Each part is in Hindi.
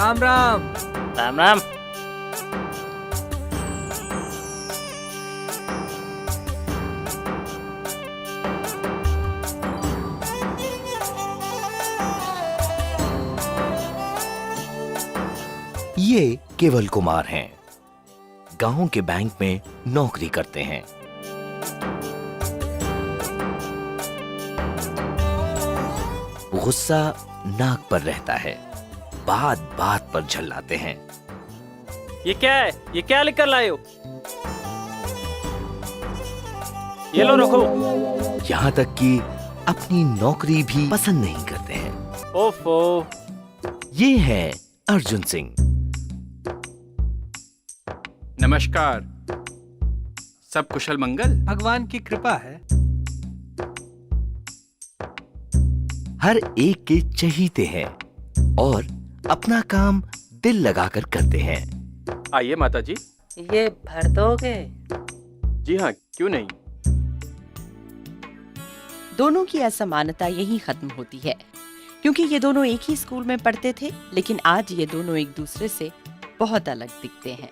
राम राम। राम राम। ये केवल कुमार हैं। गांव के बैंक में नौकरी करते हैं। गुस्सा नाक पर रहता है, बात बात पर झल्लाते हैं। ये क्या है? ये क्या लिख कर लाए हो? ये लो रखो। यहाँ तक कि अपनी नौकरी भी पसंद नहीं करते हैं। ओफो। ये है अर्जुन सिंह। नमस्कार। सब कुशल मंगल? भगवान की कृपा है। हर एक के चहीते हैं और अपना काम दिल लगाकर करते हैं। आइए माता जी। ये भर दोगे? जी हाँ, क्यों नहीं। दोनों की असमानता यही खत्म होती है, क्योंकि ये दोनों एक ही स्कूल में पढ़ते थे, लेकिन आज ये दोनों एक दूसरे से बहुत अलग दिखते हैं।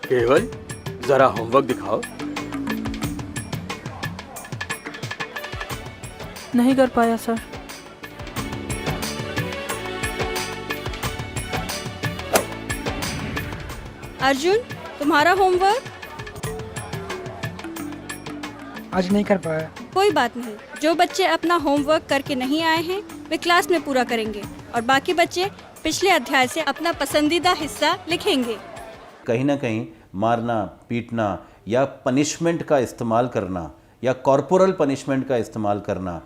केवल जरा होमवर्क दिखाओ। नहीं कर पाया सर। अर्जुन, तुम्हारा होमवर्क? आज नहीं कर पाया। कोई बात नहीं, जो बच्चे अपना होमवर्क करके नहीं आए हैं वे क्लास में पूरा करेंगे और बाकी बच्चे पिछले अध्याय से अपना पसंदीदा हिस्सा लिखेंगे। कहीं ना कहीं मारना, पीटना या पनिशमेंट का इस्तेमाल करना या कॉर्पोरल पनिशमेंट का इस्तेमाल करना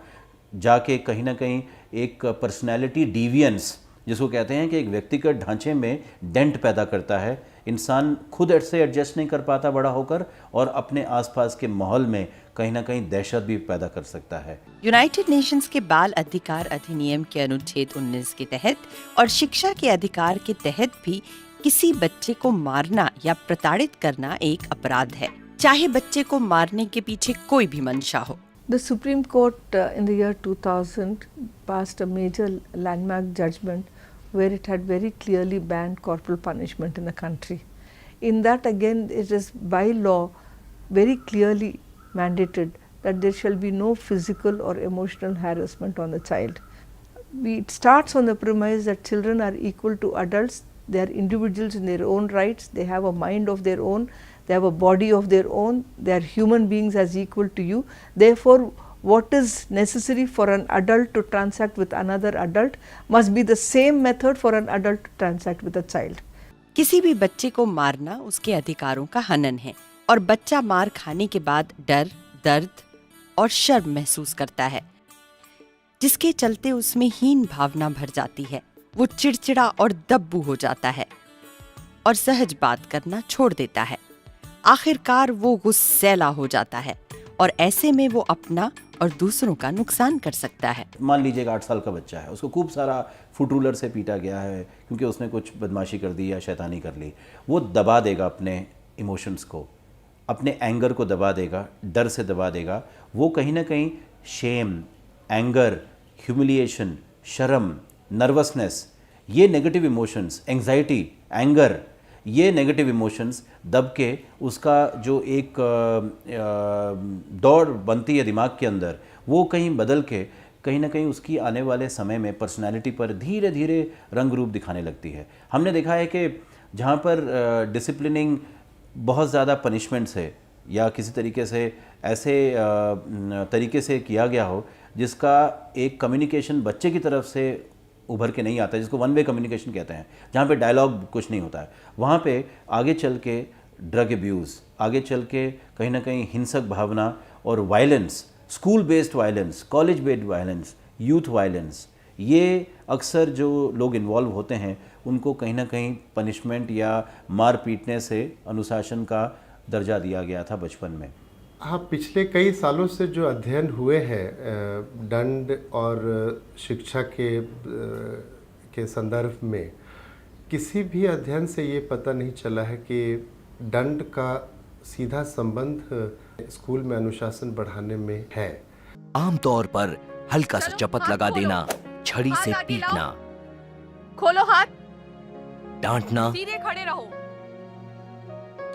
जाके कहीं ना कहीं एक पर्सनैलिटी डिवियंस, जिसको कहते हैं कि एक व्यक्तिगत ढांचे में डेंट पैदा करता है। इंसान खुद से एडजस्ट नहीं कर पाता बड़ा होकर और अपने आसपास के माहौल में कहीं ना कहीं दहशत भी पैदा कर सकता है। यूनाइटेड नेशंस के बाल अधिकार अधिनियम के अनुच्छेद 19 के तहत और शिक्षा के अधिकार के तहत भी किसी बच्चे को मारना या प्रताड़ित करना एक अपराध है, चाहे बच्चे को मारने के पीछे कोई भी मंशा हो। The Supreme Court in the year 2000 passed a major landmark judgment where it had very clearly banned corporal punishment in the country. In that again it is by law very clearly mandated that there shall be no physical or emotional harassment on the child. It starts on the premise that children are equal to adults. They are individuals in their own rights. They have a mind of their own. They have a body of their own. They are human beings as equal to you. Therefore, what is necessary for an adult to transact with another adult must be the same method for an adult to transact with a child. किसी भी बच्चे को मारना उसके अधिकारों का हनन है और बच्चा मार खाने के बाद डर, दर्द और शर्म महसूस करता है, जिसके चलते उसमें हीन भावना भर जाती है। वो चिड़चिड़ा और दब्बू हो जाता है और सहज बात करना छोड़ देता है। आखिरकार वो गुस्सैला हो जाता है और ऐसे में वो अपना और दूसरों का नुकसान कर सकता है। मान लीजिए 8 साल का बच्चा है, उसको खूब सारा फुट रूलर से पीटा गया है क्योंकि उसने कुछ बदमाशी कर दी या शैतानी कर ली। वो दबा देगा अपने इमोशंस को, अपने एंगर को दबा देगा, डर से दबा देगा। वो कहीं ना कहीं शेम, एंगर, ह्यूमिलिएशन, शर्म, नर्वसनेस, ये नेगेटिव इमोशंस, एंग्जाइटी, एंगर, ये नेगेटिव इमोशंस दब के उसका जो एक दौड़ बनती है दिमाग के अंदर, वो कहीं बदल के कहीं ना कहीं उसकी आने वाले समय में पर्सनालिटी पर धीरे धीरे रंग रूप दिखाने लगती है। हमने देखा है कि जहाँ पर डिसिप्लिनिंग बहुत ज़्यादा पनिशमेंट्स है या किसी तरीके से ऐसे तरीके से किया गया हो जिसका एक कम्युनिकेशन बच्चे की तरफ से उभर के नहीं आता, जिसको वन वे कम्युनिकेशन कहते हैं, जहाँ पे डायलॉग कुछ नहीं होता है, वहाँ पे आगे चल के ड्रग अब्यूज़, आगे चल के कहीं ना कहीं हिंसक भावना और violence, school based violence, college based violence, youth violence, ये अक्सर जो लोग इन्वॉल्व होते हैं उनको कहीं ना कहीं पनिशमेंट या मार पीटने से अनुशासन का दर्जा दिया गया था बचपन में। हाँ, पिछले कई सालों से जो अध्ययन हुए हैं दंड और शिक्षा के संदर्भ में, किसी भी अध्ययन से ये पता नहीं चला है कि दंड का सीधा संबंध स्कूल में अनुशासन बढ़ाने में है। आमतौर पर हल्का सा चपत लगा देना, छड़ी से पीटना, खोलो हाथ, डांटना, सीधे खड़े रहो।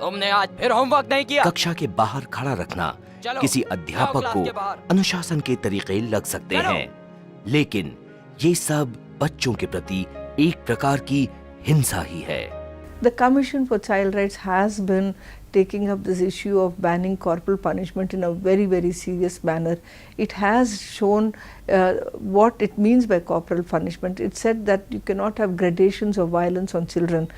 तुमने आज फिर होमवर्क नहीं किया। कक्षा के बाहर खड़ा रखना किसी अध्यापक को अनुशासन के तरीके लग सकते हैं, लेकिन ये सब बच्चों के प्रति एक प्रकार की हिंसा ही है। The Commission for Child Rights has been taking up this issue of banning corporal punishment in a very, very serious manner. It has shown what it means by corporal punishment. It said that you cannot have gradations of violence on children.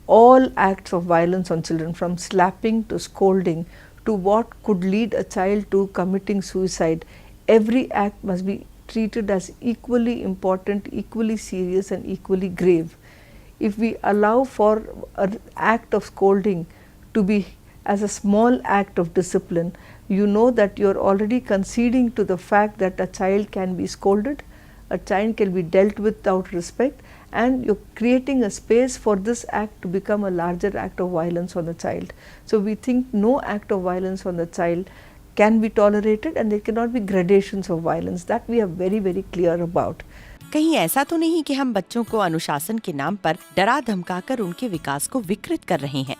All acts of violence on children, from slapping to scolding to what could lead a child to committing suicide, every act must be treated as equally important, equally serious and equally grave. If we allow for an act of scolding to be as a small act of discipline, you know that you are already conceding to the fact that a child can be scolded, a child can be dealt with without respect, and you are creating a space for this act to become a larger act of violence on the child. So we think no act of violence on the child can be tolerated, and there cannot be gradations of violence. That we are very, very clear about. कहीं ऐसा तो नहीं कि हम बच्चों को अनुशासन के नाम पर डरा धमकाकर उनके विकास को विकृत कर रहे हैं।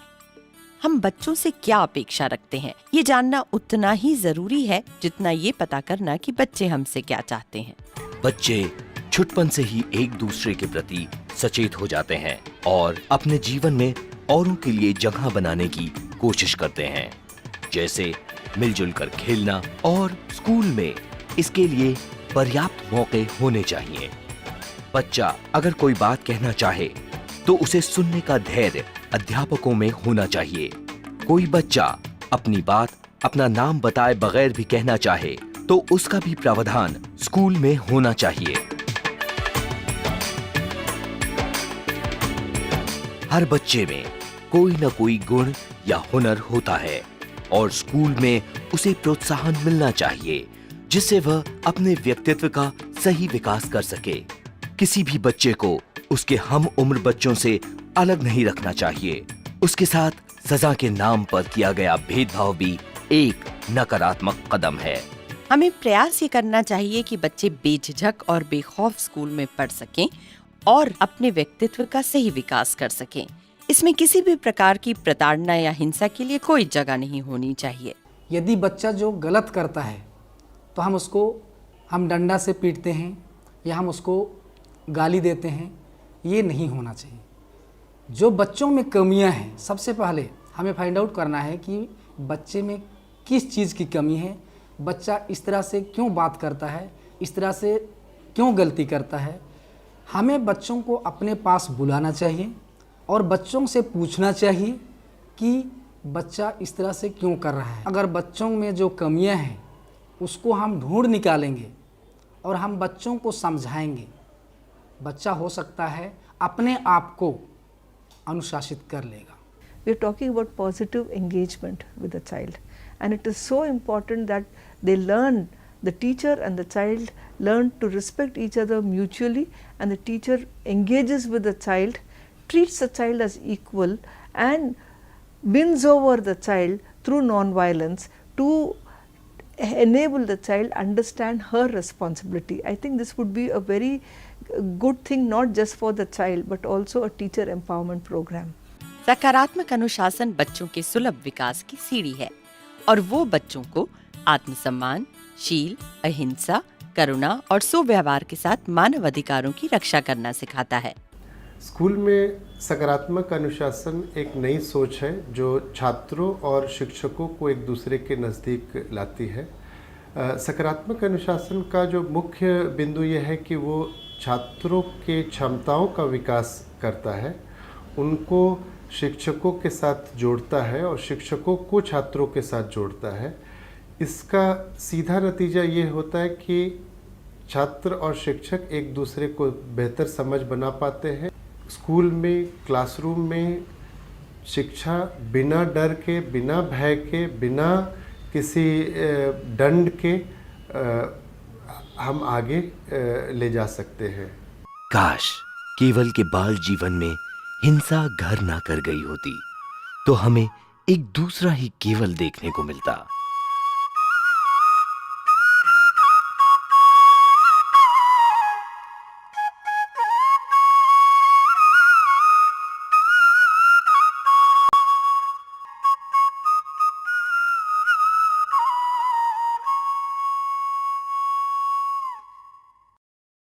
हम बच्चों से क्या अपेक्षा रखते हैं, ये जानना उतना ही जरूरी है जितना ये पता करना कि बच्चे हमसे क्या चाहते हैं। बच्चे छुटपन से ही एक दूसरे के प्रति सचेत हो जाते हैं और अपने जीवन में औरों के लिए जगह बनाने की कोशिश करते हैं, जैसे मिलजुल कर खेलना, और स्कूल में इसके लिए पर्याप्त मौके होने चाहिए। बच्चा अगर कोई बात कहना चाहे तो उसे सुनने का धैर्य अध्यापकों में होना चाहिए। कोई बच्चा अपनी बात अपना नाम बताए बगैर भी कहना चाहे तो उसका भी प्रावधान स्कूल में होना चाहिए। हर बच्चे में कोई न कोई गुण या हुनर होता है और स्कूल में उसे प्रोत्साहन मिलना चाहिए जिससे वह अपने व्यक्तित्व का सही विकास कर सके। किसी भी बच्चे को उसके हम उम्र बच्चों से अलग नहीं रखना चाहिए। उसके साथ सजा के नाम पर किया गया भेदभाव भी एक नकारात्मक कदम है। हमें प्रयास ये करना चाहिए कि बच्चे बेझिझक और बेखौफ स्कूल में पढ़ सकें और अपने व्यक्तित्व का सही विकास कर सकें। इसमें किसी भी प्रकार की प्रताड़ना या हिंसा के लिए कोई जगह नहीं होनी चाहिए। यदि बच्चा जो गलत करता है तो हम डंडा से पीटते हैं या हम उसको गाली देते हैं, ये नहीं होना चाहिए। जो बच्चों में कमियां हैं, सबसे पहले हमें फाइंड आउट करना है कि बच्चे में किस चीज़ की कमी है, बच्चा इस तरह से क्यों बात करता है, इस तरह से क्यों गलती करता है। हमें बच्चों को अपने पास बुलाना चाहिए और बच्चों से पूछना चाहिए कि बच्चा इस तरह से क्यों कर रहा है। अगर बच्चों में जो कमियां हैं उसको हम ढूंढ निकालेंगे और हम बच्चों को समझाएंगे, बच्चा हो सकता है अपने आप को अनुशासित कर लेगा। We are talking about positive engagement with the child, and it is so important that they learn, the teacher and the child learn to respect each other mutually, and the teacher engages with the child, treats the child as equal and wins over the child through non-violence to enable the child understand her responsibility. I think this would be a very good thing not just for the child but also a teacher empowerment program. सकारात्मक अनुशासन बच्चों के सुलभ विकास की सीढ़ी है और वो बच्चों को आत्मसम्मान, शील, अहिंसा, करुणा और सुव्यवहार के साथ मानव अधिकारों की रक्षा करना सिखाता है। स्कूल में सकारात्मक अनुशासन एक नई सोच है जो छात्रों और शिक्षकों को एक दूसरे के नज़दीक लाती है। सकारात्मक अनुशासन का जो मुख्य बिंदु यह है कि वो छात्रों के क्षमताओं का विकास करता है, उनको शिक्षकों के साथ जोड़ता है और शिक्षकों को छात्रों के साथ जोड़ता है। इसका सीधा नतीजा ये होता है कि छात्र और शिक्षक एक दूसरे को बेहतर समझ बना पाते हैं। स्कूल में, क्लासरूम में शिक्षा बिना डर के, बिना भय के, बिना किसी दंड के हम आगे ले जा सकते हैं। काश केवल के बाल जीवन में हिंसा घर ना कर गई होती तो हमें एक दूसरा ही केवल देखने को मिलता।